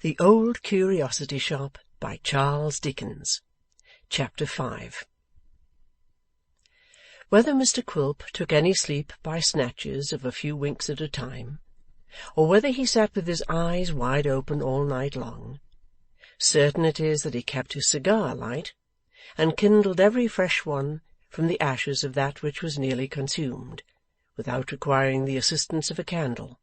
The Old Curiosity Shop by Charles Dickens. Chapter 5. Whether Mr Quilp took any sleep by snatches of a few winks at a time, or whether he sat with his eyes wide open all night long, certain it is that he kept his cigar alight, and kindled every fresh one from the ashes of that which was nearly consumed, without requiring the assistance of a candle.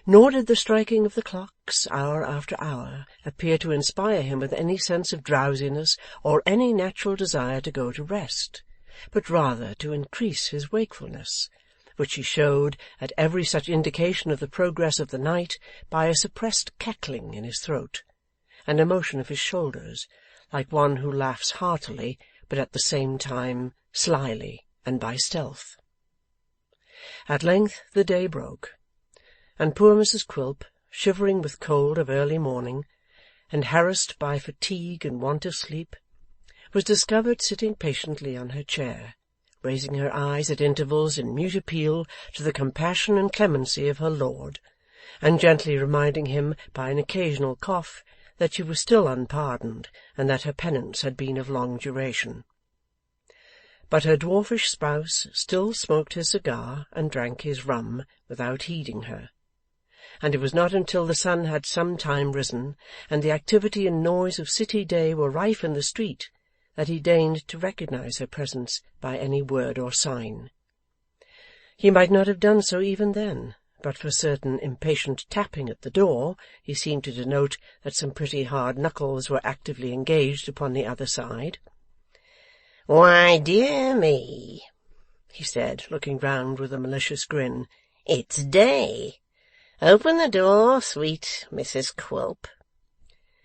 Nor did the striking of the clocks, hour after hour, appear to inspire him with any sense of drowsiness or any natural desire to go to rest, but rather to increase his wakefulness, which he showed at every such indication of the progress of the night by a suppressed cackling in his throat, and a motion of his shoulders, like one who laughs heartily, but at the same time slyly and by stealth. At length the day broke, and poor Mrs Quilp, shivering with cold of early morning, and harassed by fatigue and want of sleep, was discovered sitting patiently on her chair, raising her eyes at intervals in mute appeal to the compassion and clemency of her lord, and gently reminding him by an occasional cough that she was still unpardoned, and that her penance had been of long duration. But her dwarfish spouse still smoked his cigar and drank his rum without heeding her, and it was not until the sun had some time risen, and the activity and noise of city day were rife in the street, that he deigned to recognize her presence by any word or sign. He might not have done so even then, but for certain impatient tapping at the door, he seemed to denote that some pretty hard knuckles were actively engaged upon the other side. "Why, dear me," he said, looking round with a malicious grin, "it's day. Open the door, sweet Mrs Quilp."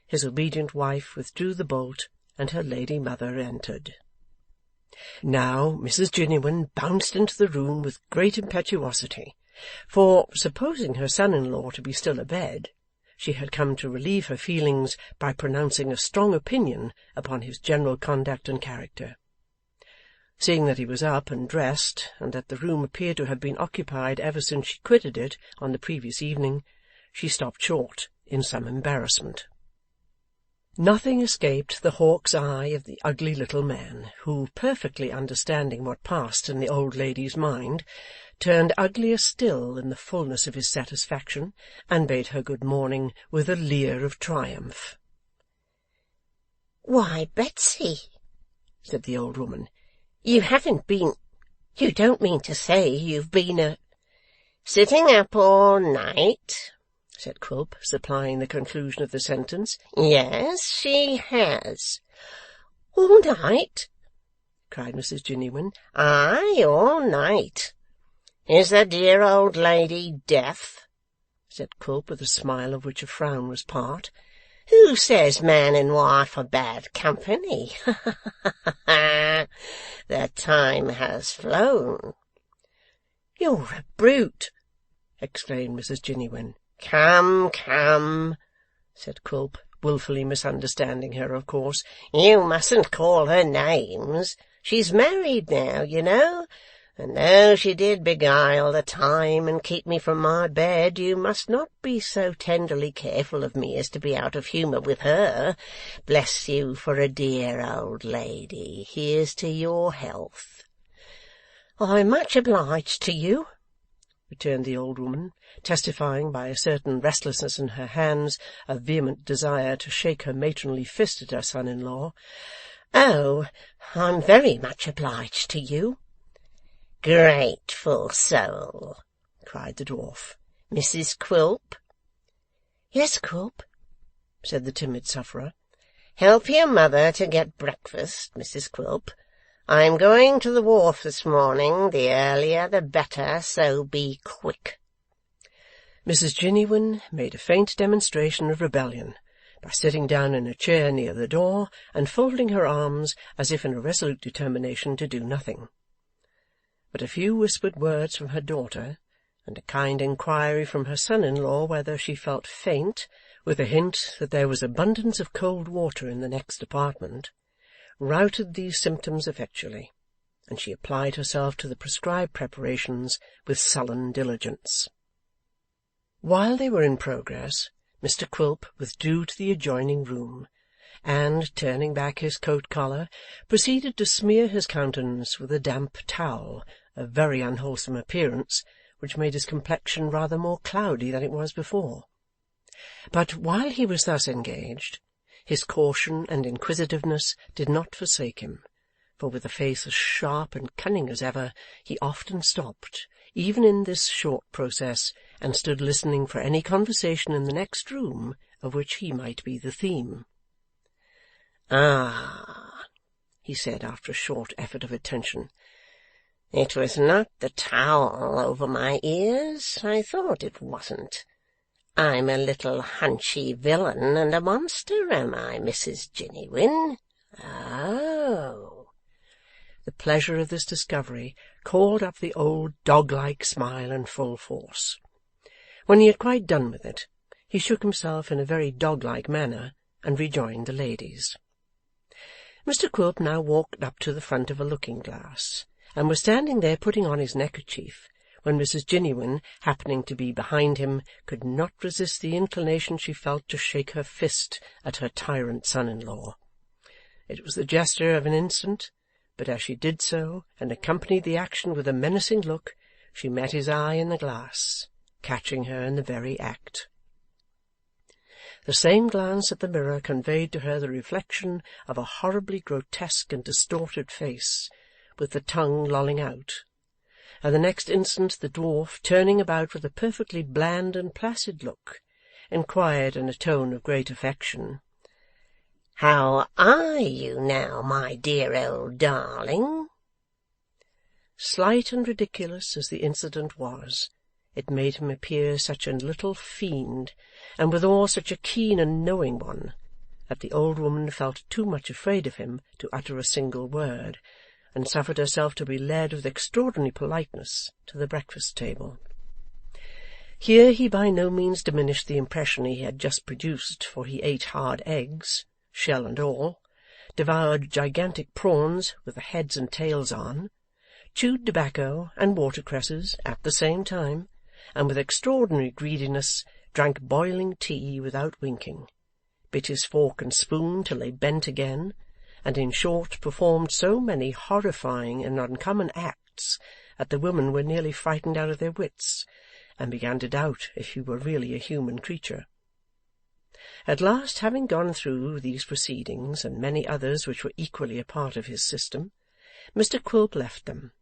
His obedient wife withdrew the bolt, and her lady mother entered. Now Mrs Jiniwin bounced into the room with great impetuosity, for, supposing her son-in-law to be still abed, she had come to relieve her feelings by pronouncing a strong opinion upon his general conduct and character. Seeing that he was up and dressed, and that the room appeared to have been occupied ever since she quitted it on the previous evening, she stopped short in some embarrassment. Nothing escaped the hawk's eye of the ugly little man, who, perfectly understanding what passed in the old lady's mind, turned uglier still in the fullness of his satisfaction, and bade her good morning with a leer of triumph. "Why, Betsy," said the old woman, "you don't mean to say you've been sitting up all night?" said Quilp, supplying the conclusion of the sentence. "Yes, she has." "All night?" cried Mrs Jiniwin. "Aye, all night. Is the dear old lady deaf?" said Quilp, with a smile of which a frown was part. "Who says man and wife are bad company? The time has flown." "You're a brute!" exclaimed Mrs Jiniwin. "Come, come," said Quilp, wilfully misunderstanding her, of course. "You mustn't call her names. She's married now, you know, and though she did beguile the time and keep me from my bed, you must not be so tenderly careful of me as to be out of humour with her. Bless you for a dear old lady. Here's to your health." "I'm much obliged to you," returned the old woman, testifying by a certain restlessness in her hands a vehement desire to shake her matronly fist at her son-in-law. "Oh, I'm very much obliged to you." "Grateful soul!" cried the dwarf. "Mrs Quilp?" "Yes, Quilp," said the timid sufferer. "Help your mother to get breakfast, Mrs Quilp. I'm going to the wharf this morning. The earlier the better, so be quick." Mrs Jiniwin made a faint demonstration of rebellion by sitting down in a chair near the door, and folding her arms as if in a resolute determination to do nothing. But a few whispered words from her daughter, and a kind inquiry from her son-in-law whether she felt faint, with a hint that there was abundance of cold water in the next apartment, routed these symptoms effectually, and she applied herself to the prescribed preparations with sullen diligence. While they were in progress, Mr Quilp withdrew to the adjoining room, and, turning back his coat-collar, proceeded to smear his countenance with a damp towel of very unwholesome appearance, which made his complexion rather more cloudy than it was before. But while he was thus engaged, his caution and inquisitiveness did not forsake him, for with a face as sharp and cunning as ever, he often stopped, even in this short process, and stood listening for any conversation in the next room of which he might be the theme. "Ah!" he said, after a short effort of attention. "It was not the towel over my ears. I thought it wasn't. I'm a little hunchy villain and a monster, am I, Mrs. Jiniwin? Oh!" The pleasure of this discovery called up the old dog-like smile in full force. When he had quite done with it, he shook himself in a very dog-like manner, and rejoined the ladies. Mr Quilp now walked up to the front of a looking-glass, and was standing there putting on his neckerchief, when Mrs Jiniwin, happening to be behind him, could not resist the inclination she felt to shake her fist at her tyrant son-in-law. It was the gesture of an instant, but as she did so, and accompanied the action with a menacing look, she met his eye in the glass, catching her in the very act. The same glance at the mirror conveyed to her the reflection of a horribly grotesque and distorted face, with the tongue lolling out, and the next instant the dwarf, turning about with a perfectly bland and placid look, inquired in a tone of great affection, "How are you now, my dear old darling?" Slight and ridiculous as the incident was, it made him appear such a little fiend, and withal such a keen and knowing one, that the old woman felt too much afraid of him to utter a single word, and suffered herself to be led with extraordinary politeness to the breakfast-table. Here he by no means diminished the impression he had just produced, for he ate hard eggs, shell and all, devoured gigantic prawns with the heads and tails on, chewed tobacco and watercresses at the same time, and with extraordinary greediness drank boiling tea without winking, bit his fork and spoon till they bent again, and in short performed so many horrifying and uncommon acts that the women were nearly frightened out of their wits, and began to doubt if he were really a human creature. At last, having gone through these proceedings, and many others which were equally a part of his system, Mr Quilp left them,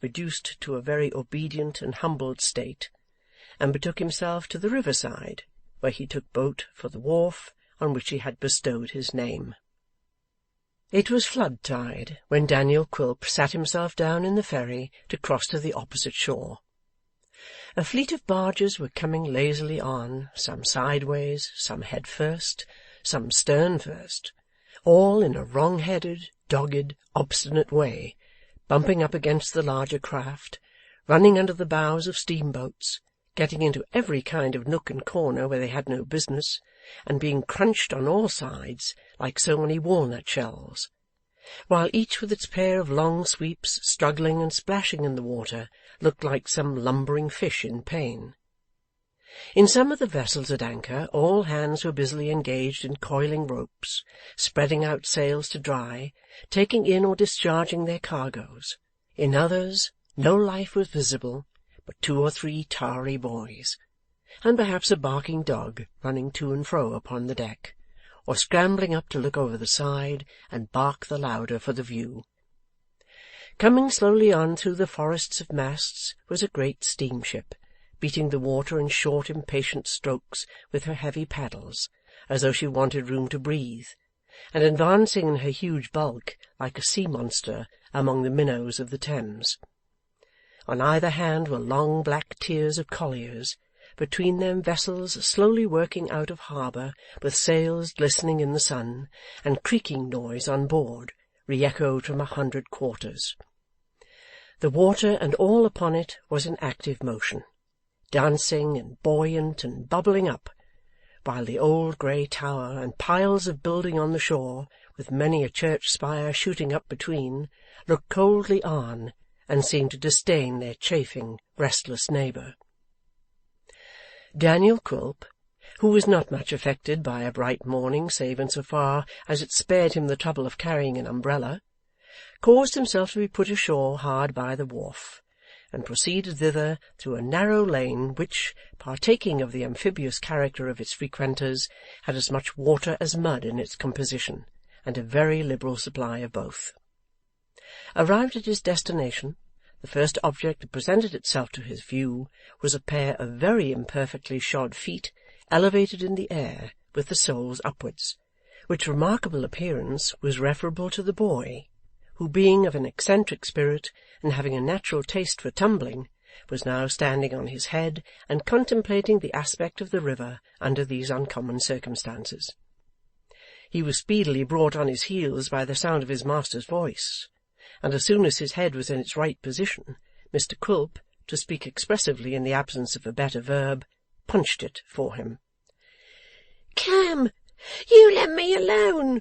reduced to a very obedient and humbled state, and betook himself to the river-side, where he took boat for the wharf on which he had bestowed his name. It was flood-tide when Daniel Quilp sat himself down in the ferry to cross to the opposite shore. A fleet of barges were coming lazily on, some sideways, some head first, some stern first, all in a wrong-headed, dogged, obstinate way, bumping up against the larger craft, running under the bows of steamboats, getting into every kind of nook and corner where they had no business, and being crunched on all sides like so many walnut shells, while each with its pair of long sweeps struggling and splashing in the water looked like some lumbering fish in pain. In some of the vessels at anchor all hands were busily engaged in coiling ropes, spreading out sails to dry, taking in or discharging their cargoes. In others no life was visible but 2 or 3 tarry boys, and perhaps a barking dog running to and fro upon the deck, or scrambling up to look over the side and bark the louder for the view. Coming slowly on through the forests of masts was a great steamship, beating the water in short impatient strokes with her heavy paddles, as though she wanted room to breathe, and advancing in her huge bulk like a sea-monster among the minnows of the Thames. On either hand were long black tiers of colliers, between them vessels slowly working out of harbour, with sails glistening in the sun, and creaking noise on board, re-echoed from 100 quarters. The water and all upon it was in active motion, dancing and buoyant and bubbling up, while the old grey tower and piles of building on the shore, with many a church spire shooting up between, looked coldly on, and seemed to disdain their chafing, restless neighbour. Daniel Quilp, who was not much affected by a bright morning save in so far as it spared him the trouble of carrying an umbrella, caused himself to be put ashore hard by the wharf, and proceeded thither through a narrow lane which, partaking of the amphibious character of its frequenters, had as much water as mud in its composition, and a very liberal supply of both. Arrived at his destination, the first object that presented itself to his view was a pair of very imperfectly shod feet, elevated in the air, with the soles upwards, which remarkable appearance was referable to the boy, who, being of an eccentric spirit, and having a natural taste for tumbling, was now standing on his head and contemplating the aspect of the river under these uncommon circumstances. He was speedily brought on his heels by the sound of his master's voice, and as soon as his head was in its right position, Mr Quilp, to speak expressively in the absence of a better verb, punched it for him. "Come, you let me alone,"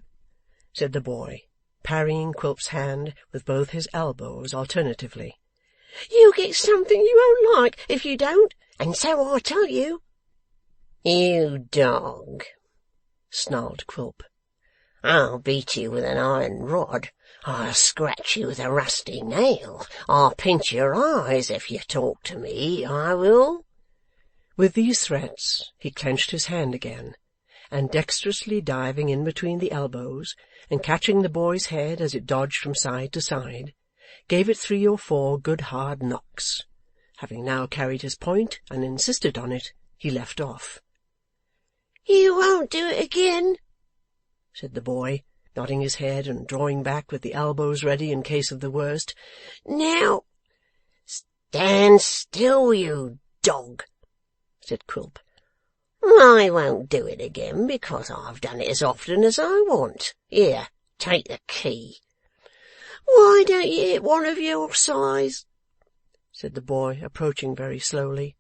said the boy, parrying Quilp's hand with both his elbows alternatively. "You get something you won't like if you don't, and so I tell you." "You dog," snarled Quilp. "I'll beat you with an iron rod. I'll scratch you with a rusty nail. I'll pinch your eyes if you talk to me, I will." With these threats he clenched his hand again, and dexterously diving in between the elbows, and catching the boy's head as it dodged from side to side, gave it 3 or 4 good hard knocks. Having now carried his point and insisted on it, he left off. "You won't do it again?" said the boy, nodding his head and drawing back with the elbows ready in case of the worst. "Now—" "Stand still, you dog," said Quilp. "I won't do it again, because I've done it as often as I want. Here, take the key." "Why don't you hit one of your size?" said the boy, approaching very slowly.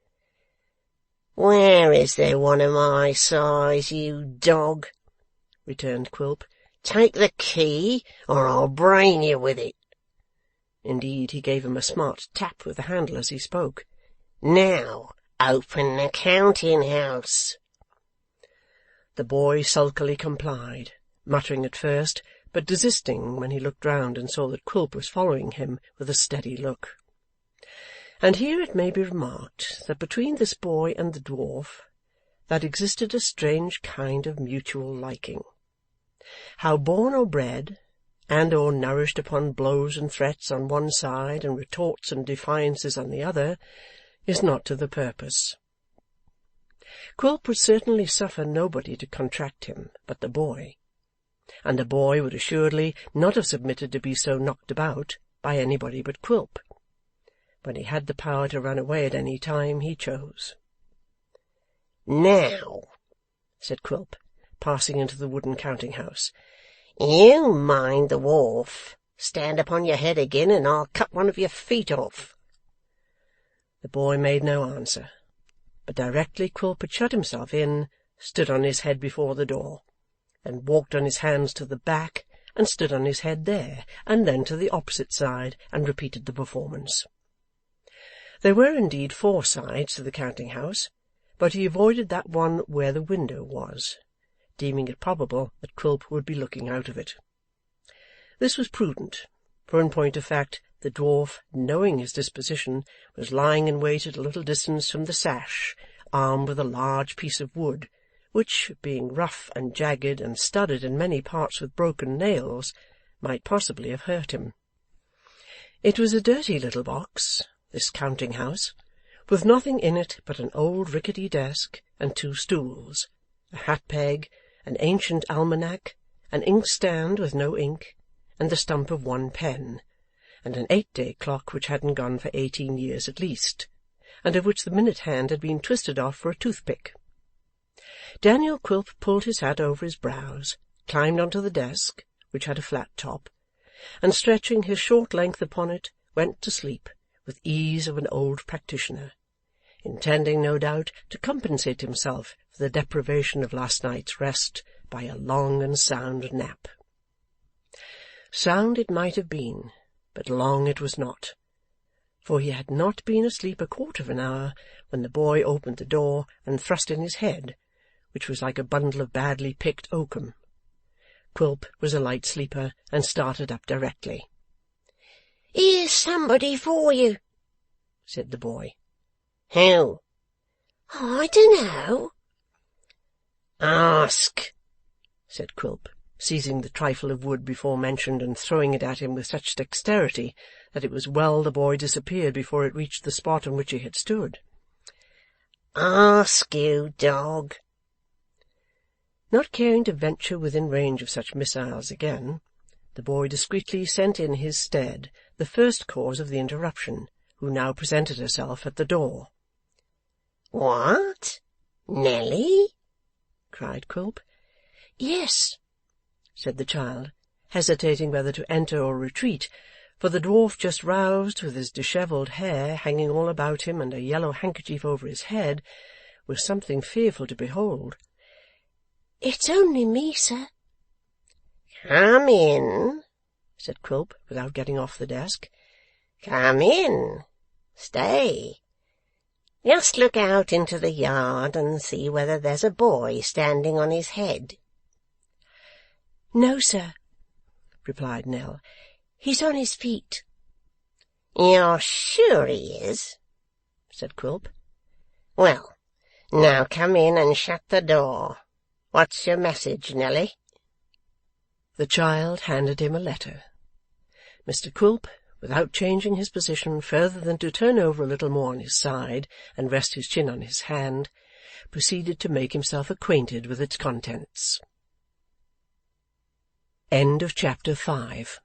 "Where is there one of my size, you dog?" returned Quilp. "Take the key, or I'll brain you with it." Indeed, he gave him a smart tap with the handle as he spoke. "Now, open the counting-house." The boy sulkily complied, muttering at first, but desisting when he looked round and saw that Quilp was following him with a steady look. And here it may be remarked that between this boy and the dwarf that existed a strange kind of mutual liking. How born or bred, and or nourished upon blows and threats on one side and retorts and defiances on the other, is not to the purpose. Quilp would certainly suffer nobody to contract him but the boy, and the boy would assuredly not have submitted to be so knocked about by anybody but Quilp, when he had the power to run away at any time he chose. "Now," said Quilp, passing into the wooden counting-house, "you mind the wharf. Stand upon your head again, and I'll cut one of your feet off." The boy made no answer, but directly Quilp had shut himself in, stood on his head before the door, and walked on his hands to the back, and stood on his head there, and then to the opposite side, and repeated the performance. There were indeed 4 sides to the counting-house, but he avoided that one where the window was, deeming it probable that Quilp would be looking out of it. This was prudent, for in point of fact the dwarf, knowing his disposition, was lying in wait at a little distance from the sash, armed with a large piece of wood, which, being rough and jagged and studded in many parts with broken nails, might possibly have hurt him. It was a dirty little box, this counting-house, with nothing in it but an old rickety desk and 2 stools, a hat-peg, an ancient almanac, an inkstand with no ink, and the stump of 1 pen, and an 8-day clock which hadn't gone for 18 years at least, and of which the minute-hand had been twisted off for a toothpick. Daniel Quilp pulled his hat over his brows, climbed onto the desk, which had a flat top, and stretching his short length upon it, went to sleep with ease of an old practitioner, intending, no doubt, to compensate himself for the deprivation of last night's rest by a long and sound nap. Sound it might have been, but long it was not, for he had not been asleep a quarter of an hour when the boy opened the door and thrust in his head, which was like a bundle of badly picked oakum. Quilp was a light sleeper, and started up directly. "Here's somebody for you," said the boy. "Who?" "I dunno." "Ask," said Quilp, seizing the trifle of wood before mentioned and throwing it at him with such dexterity that it was well the boy disappeared before it reached the spot on which he had stood. "Ask, you dog." Not caring to venture within range of such missiles again, the boy discreetly sent in his stead the first cause of the interruption, who now presented herself at the door. "What? Nelly?" cried Quilp. "Yes," said the child, hesitating whether to enter or retreat, for the dwarf, just roused, with his dishevelled hair hanging all about him and a yellow handkerchief over his head, was something fearful to behold. "It's only me, sir." "Come in," said Quilp, without getting off the desk. "Come in. Stay. Just look out into the yard and see whether there's a boy standing on his head." "No, sir," replied Nell. "He's on his feet." "You're sure he is?" said Quilp. "Well, now come in and shut the door. What's your message, Nelly?" The child handed him a letter. Mr. Quilp, without changing his position further than to turn over a little more on his side and rest his chin on his hand, proceeded to make himself acquainted with its contents. End of chapter 5